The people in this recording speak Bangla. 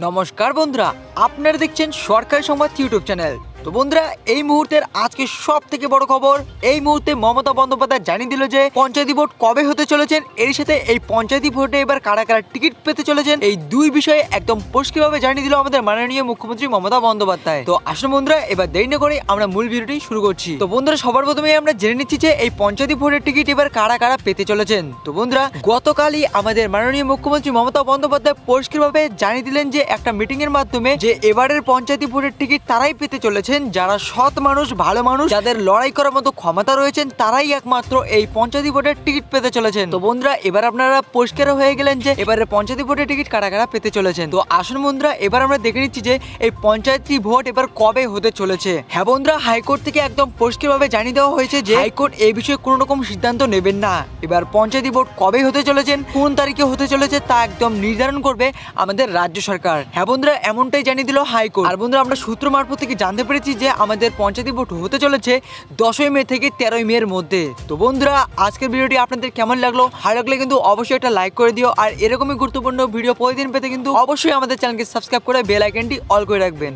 নমস্কার বন্ধুরা, আপনারা দেখছেন সরকারি সংবাদ ইউটিউব চ্যানেল। তো বন্ধুরা, এই মুহূর্তের আজকে সব থেকে বড় খবর, এই মুহূর্তে মমতা বন্দ্যোপাধ্যায় জানিয়ে দিল যে পঞ্চায়েত ভোট কবে হতে চলেছেন, এর সাথে এই পঞ্চায়েত ভোটে এবার কারা কারা টিকিট পেতে চলেছেন, এই দুই বিষয়ে একদম পরিষ্কারভাবে জানিয়ে দিল আমাদের মাননীয় মুখ্যমন্ত্রী মমতা বন্দ্যোপাধ্যায়। তো আসুন বন্ধুরা, এবার দেরি না করে আমরা মূল ভিডিওটি শুরু করছি। তো বন্ধুরা, সবার প্রথমে আমরা জেনে নিচ্ছি যে এই পঞ্চায়েত ভোটের টিকিট এবার কারা কারা পেতে চলেছেন। তো বন্ধুরা, গতকালই আমাদের মাননীয় মুখ্যমন্ত্রী মমতা বন্দ্যোপাধ্যায় পরিষ্কারভাবে জানিয়ে দিলেন যে একটা মিটিং এর মাধ্যমে যে এবারের পঞ্চায়েত ভোটের টিকিট তারাই পেতে চলেছেন যারা সৎ মানুষ, ভালো মানুষ, যাদের লড়াই করার মতো ক্ষমতা রয়েছেন, তারাই একমাত্র এই পঞ্চায়েত ভোটের টিকিট পেতে চলেছেন। তো বন্ধুরা, এবার আপনারা পরিষ্কার হয়ে গেলেন যে এবারে পঞ্চায়েত ভোটের টিকিট কারা কারা পেতে চলেছেন। তো আসুন বন্ধুরা, এবার আমরা দেখে নিচ্ছি যে এই পঞ্চায়েত ভোট এবার কবে হতে চলেছে। হ্যাঁ বন্ধুরা, হাইকোর্ট থেকে একদম পরিষ্কারভাবে জানিয়ে দেওয়া হয়েছে যে হাইকোর্ট এই বিষয়ে কোনো রকম সিদ্ধান্ত নেবেন না। এবার পঞ্চায়েত ভোট কবে হতে চলেছেন, কোন তারিখে হতে চলেছে, তা একদম নির্ধারণ করবে আমাদের রাজ্য সরকার। হ্যাঁ বন্ধুরা, এমনটাই জানিয়ে দিল হাইকোর্ট। আর বন্ধুরা, আমরা সূত্র মারফত থেকে জানতে পেরেছি যে আমাদের পঞ্চায়েত ভোট হতে চলেছে 10ই মে থেকে 13ই মে এর মধ্যে। তো বন্ধুরা, আজকের ভিডিওটি আপনাদের কেমন লাগলো? ভালো লাগলে কিন্তু অবশ্যই একটা লাইক করে দিও, আর এরকমই গুরুত্বপূর্ণ ভিডিও প্রতিদিন পেতে কিন্তু অবশ্যই আমাদের চ্যানেলকে সাবস্ক্রাইব করে বেল আইকনটি অল করে রাখবেন।